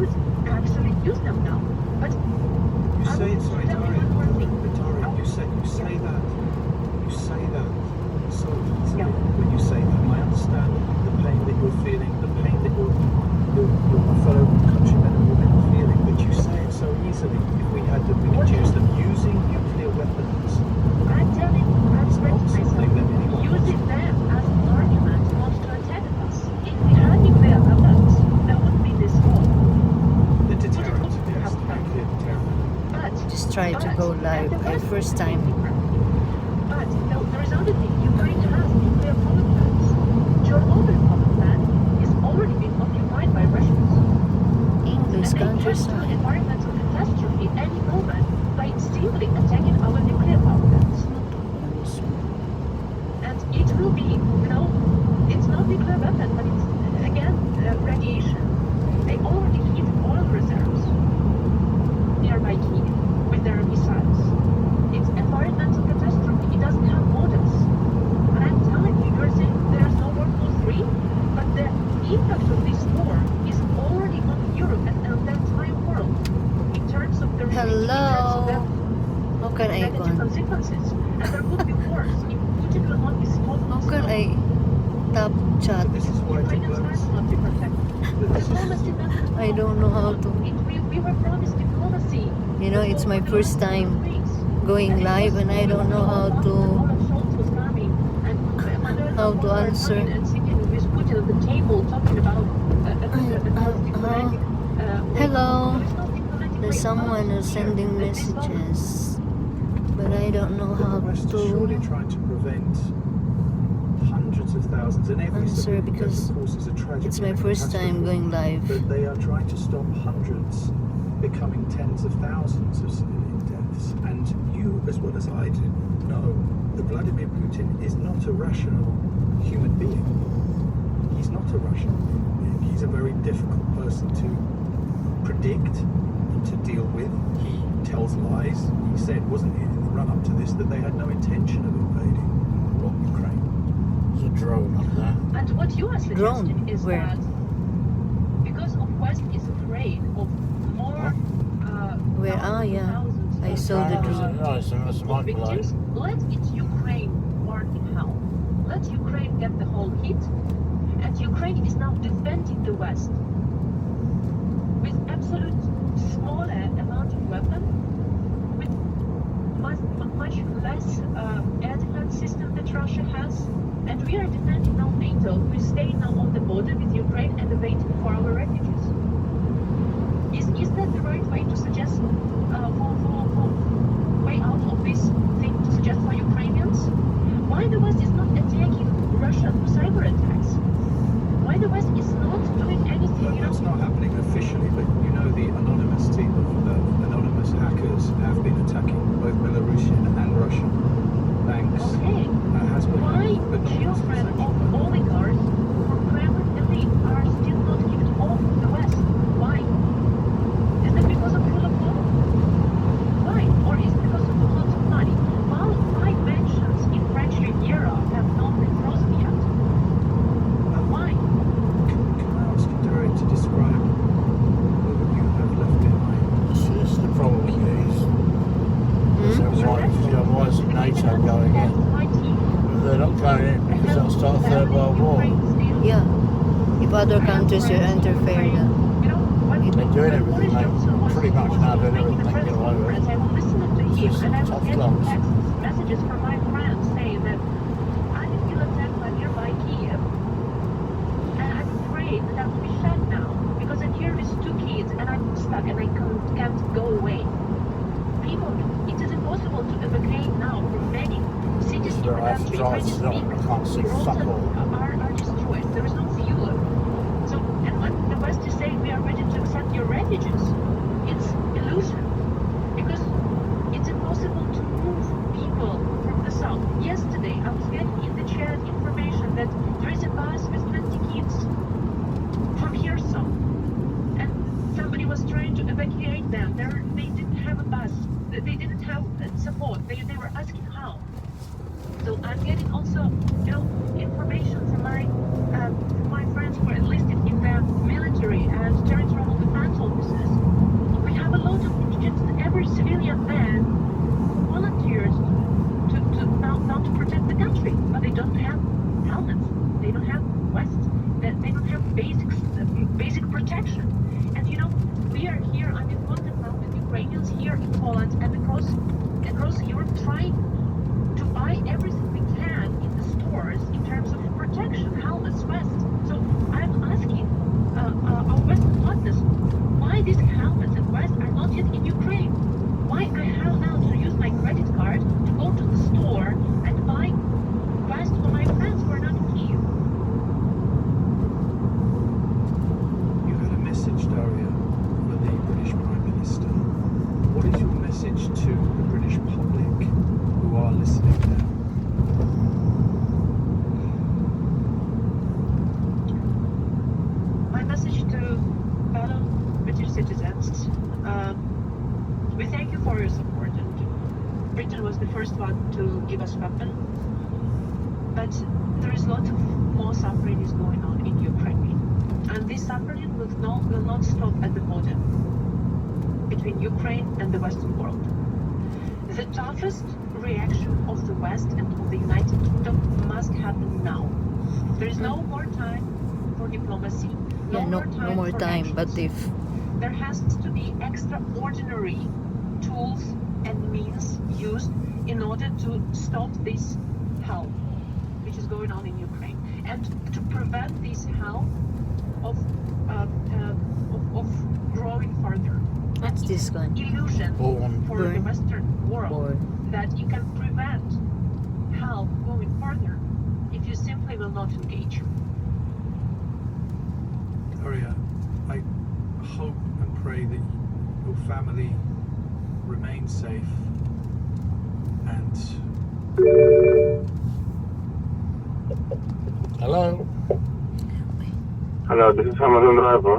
could actually use them now. But You I say will it, sorry, tell you Daria, one more thing. Daria, you say that so easily. Yeah. When you say that, I understand the pain that you're feeling, the pain that your fellow countrymen and women are feeling, but you say it so easily. If we could use them using nuclear weapons. I'm telling you, I'm expressing myself. Something that anyone Using them as an argument not to attack us. If we had nuclear weapons, there wouldn't be this war. The deterrent, yes, the nuclear deterrent. But Just try to go live. First time. But there is another thing. Ukraine has nuclear power plants. Chernobyl power plant is already being occupied by Russians. English And they can do countryside. environmental catastrophe any moment by simply attacking our nuclear power plants. And it will be, it's not nuclear weapon, but it's again radiation. They already hit oil reserves nearby Kyiv with their missiles. It's environmental catastrophe. It doesn't have borders. And I'm telling you, you're saying there's no World War III, but the impact of this war is already on Europe and the entire world in terms of the Hello. How can I negative go? consequences. And there could be wars if Putin will not be stopped. How can I tap chat? This is why Ukrainians diplomats. will not be protected. Diplomacy doesn't I don't know how to. We were promised diplomacy. It's my first time going live, and I don't know how to answer. Hello. There's someone who's sending messages, but I don't know The how West is surely to trying to prevent hundreds of thousands and every answer civilian death, because of course, is a tragedy. it's my and a first time catastrophe. going live. But they are trying to stop hundreds becoming tens of thousands of civilian deaths. And you, as well as I do, know that Vladimir Putin is not a rational human being. He's not a rational human being. He's a very difficult person to predict and to deal with. He tells lies. He said, wasn't it, in the run-up to this, that they had no intention of invading Ukraine. There's a drone up there. And what you are suggesting Drone? is Where? that because of West is afraid of more Where? Yeah. thousands I of saw the drone. No, it's a mic below. victims, let it Ukraine burn in hell. Let Ukraine get the whole hit, and Ukraine is now defending the West with absolute smaller amount of weapon, with much less air defense system that Russia has, and we are defending now NATO. We stay now on the border with Ukraine and waiting for our refugees. Is that the right way to suggest for way out of this thing to suggest for Ukrainians? Why the West is not attacking Russia through cyber attacks? Why the West is not doing anything? Well, that's not happening officially, but the anonymous team of anonymous hackers have been attacking both Belarusian and Russian banks. Okay. Has been Why happening, but not children as of oligarchs or Kremlin elite are still not kicked off the West? Why? Is it because of rule of law? Why? Or is it because of lots of money? While my pensions in French Riviera have not been frozen yet. Why? Can I ask you, Daria, to describe who you have left behind? It's the problem is, why is NATO going in? My team. They're not going in because they'll start a third world war. Yeah. If other countries interfere, then They're doing everything, like, pretty much now doing everything they can get away with. I will listen to him It's and I will tough get gloves. text messages from my friends saying that I feel attacked by nearby Kiev and I'm afraid that I will be shot now because I'm here with 2 kids and I'm stuck and I can't go away. People, it is impossible to evacuate now from many cities in the I have to country. drive I to them, I can't see roads fuck all. are destroyed. There is no fuel. So, and when the West is saying we are ready to accept your refugees, it's illusion. Because it's impossible to move people from the south. Yesterday, I was getting in the chat information that there is a bus with 20 kids from Kherson. And somebody was trying to evacuate them. They didn't have a bus. They didn't have support. They were asking how. So I'm getting also, information from my friends who are enlisted in the military and territorial defense protection. And you know, we are here, I'm in contact now with Ukrainians here in Poland and across Europe trying to buy everything we can in the stores in terms of protection, helmets, vests. So I'm asking our Western partners why these helmets and vests are not yet in Ukraine. Why I have now to use my credit card to go to the store and buy vests for my friends who are not in Kyiv. You had a message, Daria, for the British Prime Minister. What is your message to the British public who are listening now? My message to fellow British citizens, we thank you for your support, and Britain was the first one to give us weapons, but there is a lot of more suffering is going on in Ukraine, and this suffering will not stop at the border between Ukraine and the Western world. The toughest reaction of the West and of the United Kingdom must happen now. There is no more time for diplomacy. Yeah, no more for time. But actions. if There has to be extraordinary tools and means used in order to stop this hell which is going on in Ukraine, and to prevent this hell of growing further. what's this one? Illusion Born. for the Burn. Western world Or that you can prevent hell going further if you simply will not engage. Daria, I hope and pray that your family remains safe and Hello? Hello, this is Amazon driver.